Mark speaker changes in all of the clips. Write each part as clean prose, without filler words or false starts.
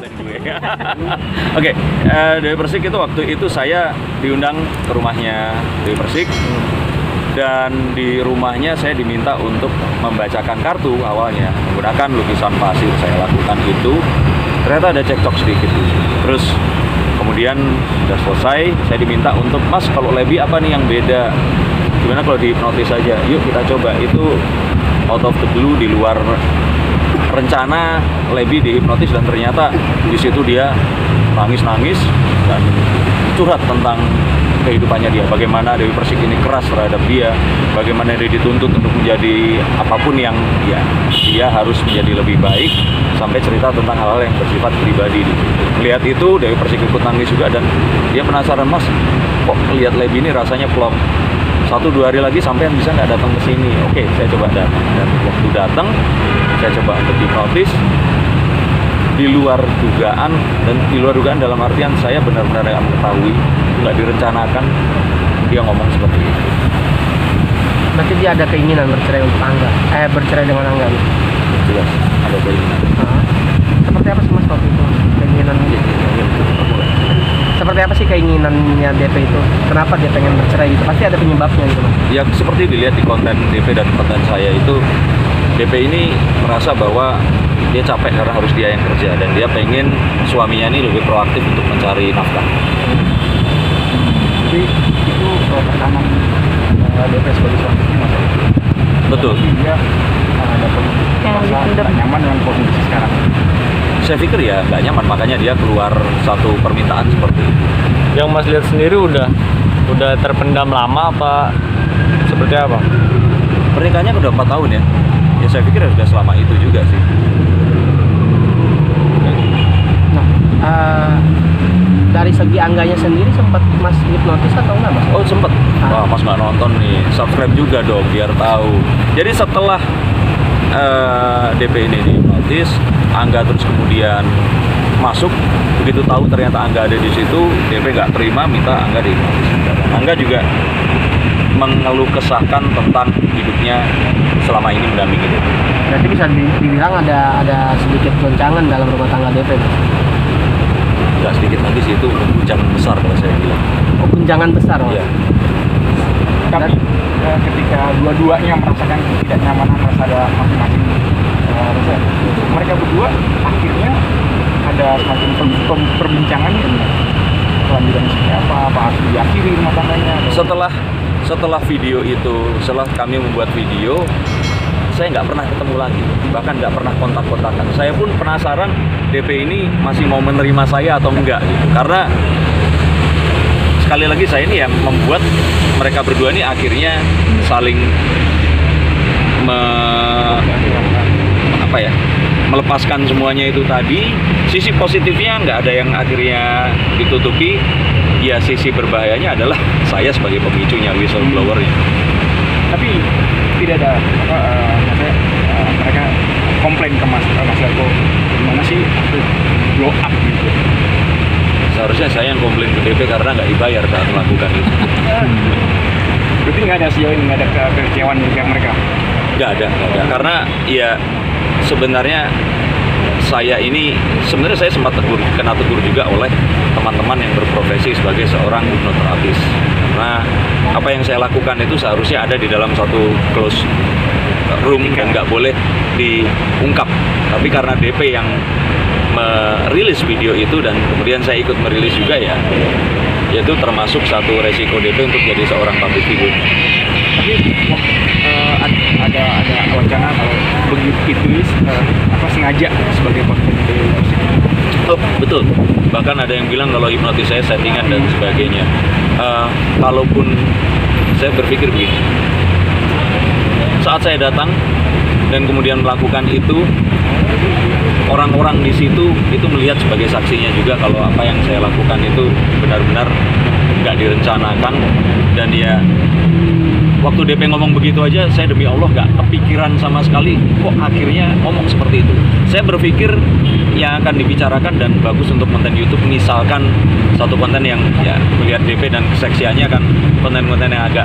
Speaker 1: dosen gue. Oke, Dewi Persik itu waktu itu saya diundang ke rumahnya Dewi Persik. Dan di rumahnya saya diminta untuk membacakan kartu awalnya menggunakan lukisan pasir. Saya lakukan itu, ternyata ada cekcok sedikit. Terus kemudian sudah selesai, saya diminta untuk, Mas kalau Lebi apa nih yang beda? Gimana kalau dihipnotis saja? Yuk kita coba. Itu out of the blue, di luar rencana Lebi dihipnotis, dan ternyata di situ dia nangis-nangis dan curhat tentang kehidupannya dia, bagaimana Dewi Persik ini keras terhadap dia, bagaimana dia dituntut untuk menjadi apapun yang dia harus menjadi lebih baik, sampai cerita tentang hal-hal yang bersifat pribadi. Melihat itu Dewi Persik ikut nangis juga, dan dia penasaran, Mas kok lihat Lebi ini rasanya plong, 1-2 hari lagi sampean bisa nggak datang ke sini? Oke, saya coba datang. Dan waktu datang saya coba untuk hipnotis di luar dugaan, dan di luar dugaan dalam artian saya benar-benar nggak mengetahui, nggak direncanakan dia ngomong seperti itu.
Speaker 2: Berarti dia ada keinginan bercerai untuk Angga, bercerai dengan Angga gitu?
Speaker 1: Jelas ada keinginan.
Speaker 2: Seperti apa sih Mas waktu itu keinginan? Seperti apa sih keinginannya DP itu? Kenapa dia pengen bercerai gitu? Pasti ada penyebabnya gitu Mas.
Speaker 1: Ya seperti dilihat di konten DP dan konten saya itu, DP ini merasa bahwa dia capek karena harus dia yang kerja, dan dia pengen suaminya ini lebih proaktif untuk mencari nafkah.
Speaker 3: Jadi itu tekanan DP sebagai suami Mas.
Speaker 1: Betul.
Speaker 3: Dia ada nyaman dengan kondisi sekarang.
Speaker 1: Saya pikir ya nggak nyaman, makanya dia keluar satu permintaan seperti itu.
Speaker 4: Yang Mas lihat sendiri udah terpendam lama apa seperti apa?
Speaker 1: Pernikahannya udah 4 tahun ya. Ya saya pikir sudah selama itu juga sih.
Speaker 2: Nah, dari segi Angganya sendiri sempat Mas hipnotis atau enggak Mas?
Speaker 1: Oh sempet. Wah Mas nggak nonton nih, subscribe juga dong biar tahu. Jadi setelah DP ini dihipnotis, Angga terus kemudian masuk. Begitu tahu ternyata Angga ada di situ, DP nggak terima, minta Angga dihipnotis. Angga juga mengeluh kesahkan tentang hidupnya selama ini mendampingi DP.
Speaker 2: Berarti bisa dibilang ada sedikit goncangan dalam rumah tangga DP Mas?
Speaker 1: Nggak sedikit lagi sih, itu guncangan besar kalau saya bilang.
Speaker 2: Oh guncangan besar Mas?
Speaker 1: Iya.
Speaker 3: Tapi ketika dua-duanya merasakan ketidaknyamanan, merasa ada masing-masing rasa, mereka berdua akhirnya ada semacam perbincangan kelanjutan seperti apa harus diakhiri rumah tangganya.
Speaker 1: Setelah video itu, setelah kami membuat video, saya nggak pernah ketemu lagi, bahkan nggak pernah kontak-kontakan. Saya pun penasaran DP ini masih mau menerima saya atau enggak gitu. Karena sekali lagi saya ini yang membuat mereka berdua ini akhirnya saling melepaskan semuanya itu tadi. Sisi positifnya nggak ada yang akhirnya ditutupi. Ya sisi berbahayanya adalah saya sebagai pemicunya, whistleblower-nya.
Speaker 3: Tapi tidak ada mereka komplain ke Mas Darko, gimana sih blow up gitu.
Speaker 1: Seharusnya saya yang komplain ke DP karena nggak dibayar saat melakukan itu.
Speaker 3: Berarti nggak ada sejauh ini, nggak ada kekecewaan dari pihak mereka?
Speaker 1: Nggak ada. Karena ya sebenarnya saya sempat kena tegur juga oleh teman-teman yang berprofesi sebagai seorang hipnoterapis. Karena apa yang saya lakukan itu seharusnya ada di dalam satu close room dan nggak boleh diungkap. Tapi karena DP yang merilis video itu dan kemudian saya ikut merilis juga, ya itu termasuk satu resiko DP untuk jadi seorang public figure.
Speaker 3: Tapi ada wacana kalau begitu ditulis sengaja sebagai konten dari musik.
Speaker 1: Oh betul, bahkan ada yang bilang kalau hipnotis saya settingan dan sebagainya. Kalaupun saya berpikir begini, saat saya datang dan kemudian melakukan itu, orang-orang di situ itu melihat sebagai saksinya juga kalau apa yang saya lakukan itu benar-benar nggak direncanakan. Dan ya waktu DP ngomong begitu aja, saya demi Allah nggak kepikiran sama sekali kok akhirnya ngomong seperti itu. Saya berpikir yang akan dibicarakan dan bagus untuk konten YouTube, misalkan satu konten yang ya melihat DP dan keseksiannya kan konten-konten yang agak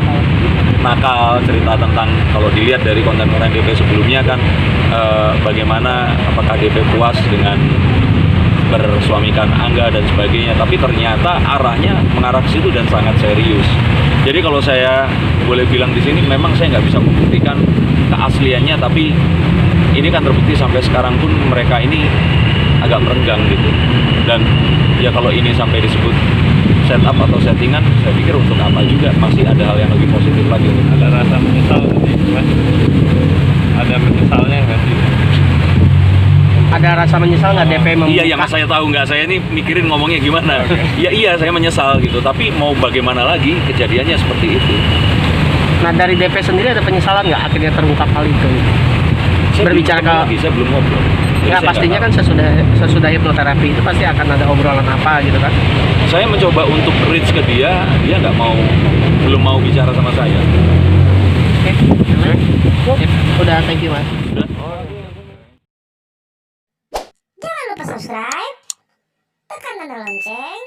Speaker 1: nakal, cerita tentang kalau dilihat dari konten-konten DP sebelumnya kan bagaimana apakah DP puas dengan bersuamikan Angga dan sebagainya, tapi ternyata arahnya mengarah ke situ dan sangat serius. Jadi kalau saya boleh bilang di sini, memang saya nggak bisa membuktikan keasliannya, tapi ini kan terbukti sampai sekarang pun mereka ini agak merenggang gitu. Dan ya kalau ini sampai disebut setup atau settingan, saya pikir untuk apa juga, masih ada hal yang lebih positif lagi.
Speaker 4: Ada rasa menyesal nggak sih, Mas? Ada menyesalnya nggak sih?
Speaker 2: Ada rasa menyesal nggak DP membuka?
Speaker 1: Iya, Mas, saya tahu nggak, saya ini mikirin ngomongnya gimana. Iya, saya menyesal gitu, tapi mau bagaimana lagi, kejadiannya seperti itu.
Speaker 2: Nah, dari DP sendiri ada penyesalan nggak akhirnya terungkap hal itu?
Speaker 1: Saya
Speaker 2: Berbicara
Speaker 1: belum ketemu lagi, saya belum ngobrol. Jadi
Speaker 2: Ya
Speaker 1: saya
Speaker 2: pastinya
Speaker 1: nggak
Speaker 2: kan sesudah hipnoterapi itu pasti akan ada obrolan apa gitu kan?
Speaker 1: tahu. Saya mencoba untuk reach ke dia nggak mau, belum mau bicara sama saya.
Speaker 2: Oke, udah, thank you Mas.
Speaker 1: Udah.
Speaker 5: Jangan lupa subscribe, tekan tanda lonceng,